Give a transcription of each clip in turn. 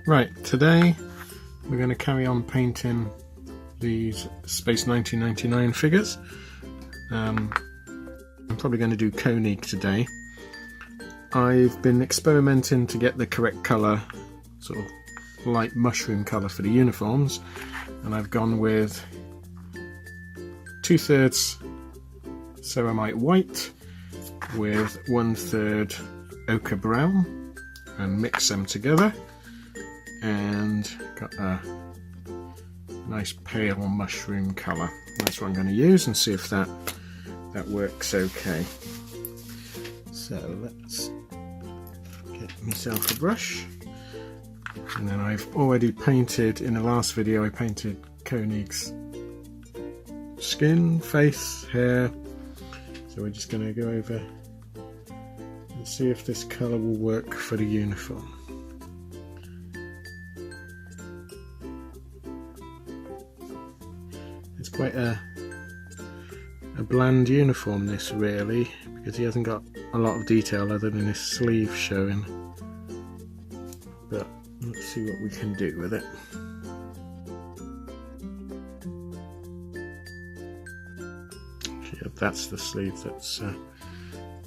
Right, today we're going to carry on painting these Space 1999 figures. I'm probably going to do Koenig today. I've been experimenting to get the correct colour, sort of light mushroom colour for the uniforms, and I've gone with 2/3 ceramite white with 1/3 ochre brown and mix them together, and got a nice pale mushroom colour. That's what I'm going to use and see if that works okay. So let's get myself a brush, and then I've already painted, in the last video I painted Koenig's skin, face, hair, so we're just going to go over and see if this colour will work for the uniform. It's quite a bland uniform, this, really, because he hasn't got a lot of detail other than his sleeve showing, but let's see what we can do with it. That's the sleeve that's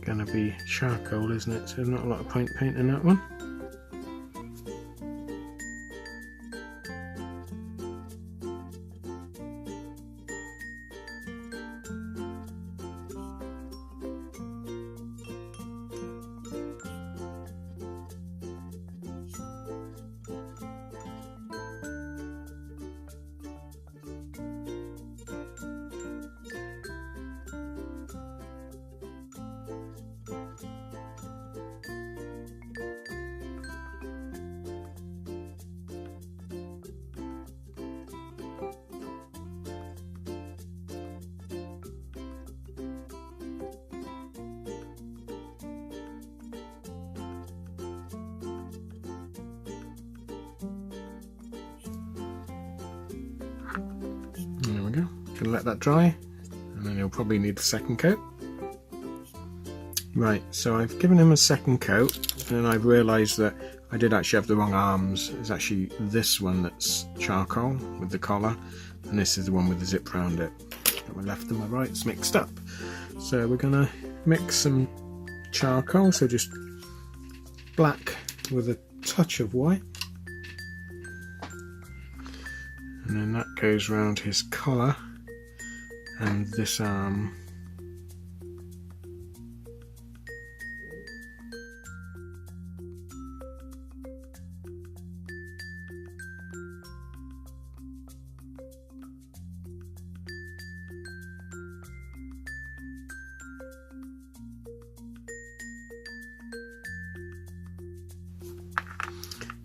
going to be charcoal, isn't it? So not a lot of paint in that one. There we go. Gonna let that dry, and then you'll probably need a second coat. Right, so I've given him a second coat, and I've realised that I did actually have the wrong arms. It's actually this one that's charcoal with the collar, and this is the one with the zip round it. Got my left and my right's mixed up. So we're gonna mix some charcoal, so just black with a touch of white. And then that goes round his collar and this arm.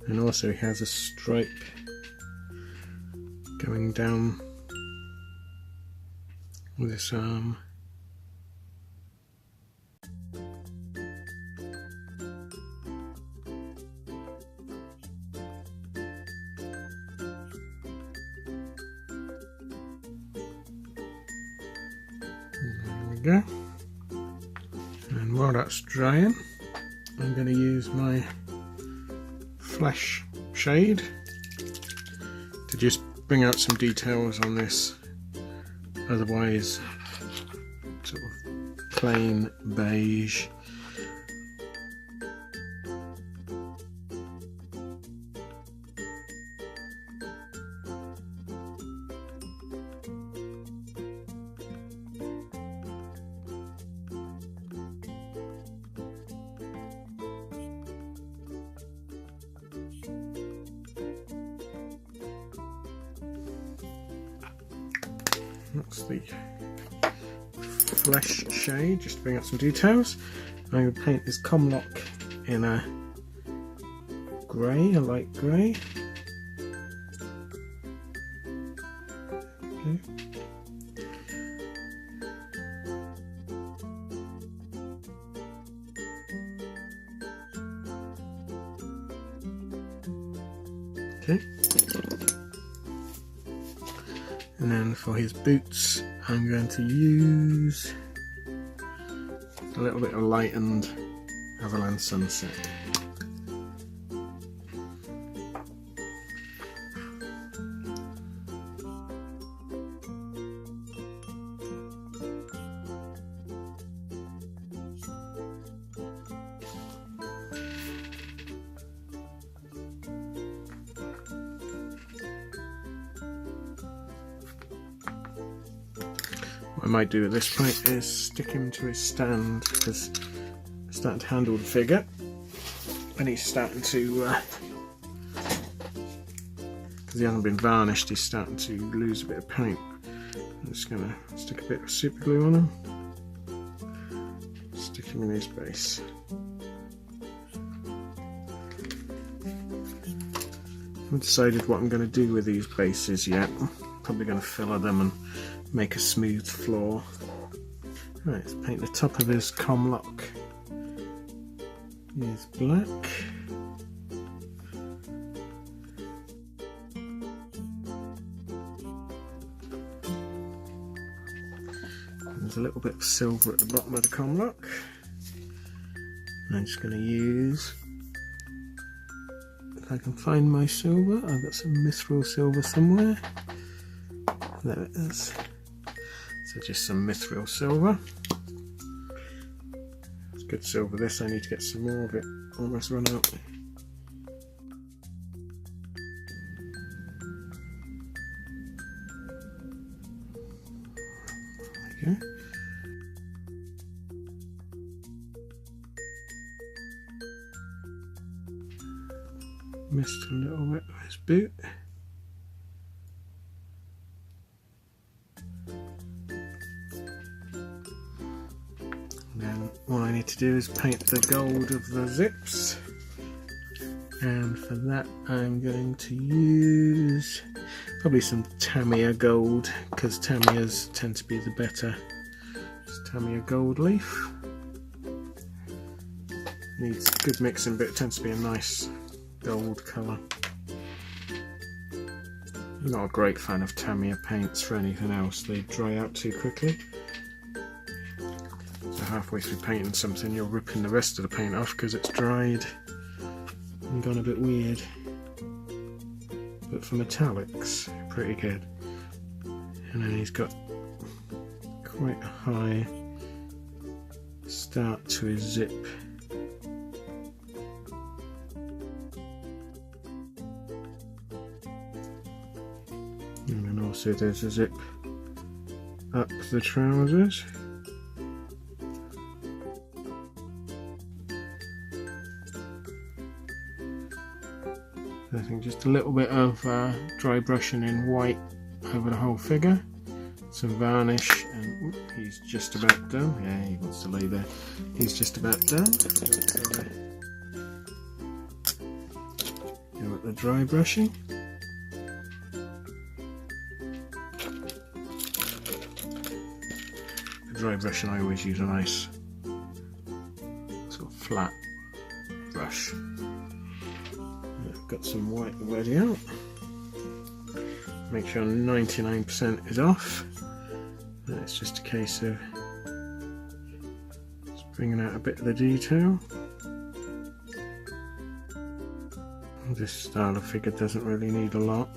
And also he has a stripe going down with this arm. There we go. And while that's drying, I'm going to use my flesh shade to just bring out some details on this otherwise sort of plain beige. That's the flesh shade, just to bring out some details. I'm going to paint this comlock in a grey, a light grey. Okay. Okay. And then for his boots, I'm going to use a little bit of lightened Avalanche Sunset. What I might do at this point is stick him to his stand, because he's starting to handle the figure and he's starting to because he hasn't been varnished, he's starting to lose a bit of paint. I'm just going to stick a bit of super glue on him, stick him in his base. I haven't decided what I'm going to do with these bases yet. Probably going to filler them and make a smooth floor. Right, let's paint the top of his comm lock. Here's black. There's a little bit of silver at the bottom of the comm lock. I'm just going to use, if I can find my silver, I've got some mithril silver somewhere. There it is. So just some mithril silver. It's good silver this, I need to get some more of it, almost run out. There we go. Missed a little bit of his boot. And then all I need to do is paint the gold of the zips, and for that I'm going to use probably some Tamiya gold, because Tamiyas tend to be the better. It's Tamiya gold leaf. Needs good mixing, but it tends to be a nice gold colour. I'm not a great fan of Tamiya paints for anything else, they dry out too quickly. So halfway through painting something you're ripping the rest of the paint off because it's dried and gone a bit weird. But for metallics, pretty good. And then he's got quite a high start to his zip. And then also there's a zip up the trousers. I think just a little bit of dry brushing in white over the whole figure, some varnish, and he's just about done. Yeah, he wants to lay there. He's just about done. Go with the dry brushing. Dry brush, and I always use a nice sort of flat brush. I've got some white already out. Make sure 99% is off. It's just a case of just bringing out a bit of the detail. This style of figure doesn't really need a lot.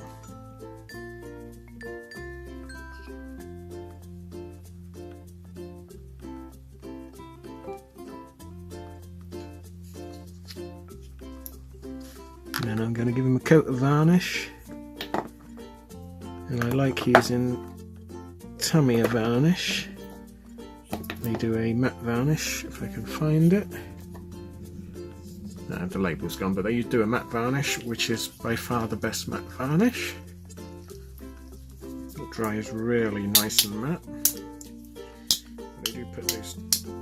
And then I'm going to give him a coat of varnish, and I like using Tamiya varnish. They do a matte varnish, if I can find it. No, the label's gone, but they do a matte varnish, which is by far the best matte varnish. It dries really nice and matte. They do put those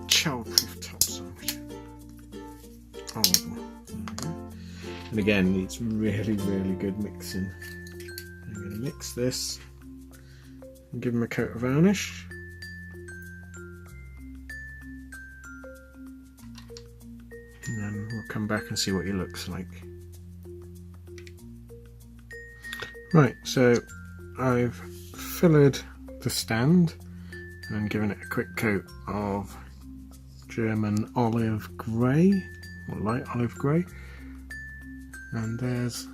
childproof tops on, which are horrible. And again, needs really, really good mixing. I'm going to mix this and give him a coat of varnish. And then we'll come back and see what he looks like. Right, so I've fillered the stand and I'm giving it a quick coat of German olive grey, or light olive grey. And there's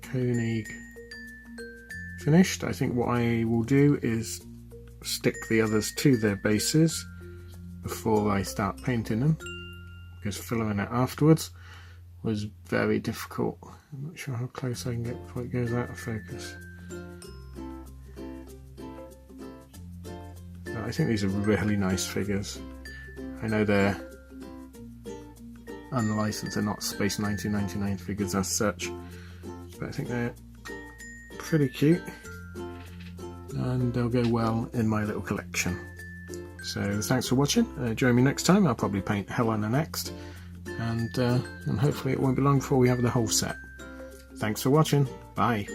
Koenig finished. I think what I will do is stick the others to their bases before I start painting them, because filling it afterwards was very difficult. I'm not sure how close I can get before it goes out of focus. think these are really nice figures. I know they're unlicensed, they're not Space 1999 figures as such, but I think they're pretty cute and they'll go well in my little collection. So thanks for watching. Join me next time. I'll probably paint Helena next, and hopefully it won't be long before we have the whole set. Thanks for watching. Bye.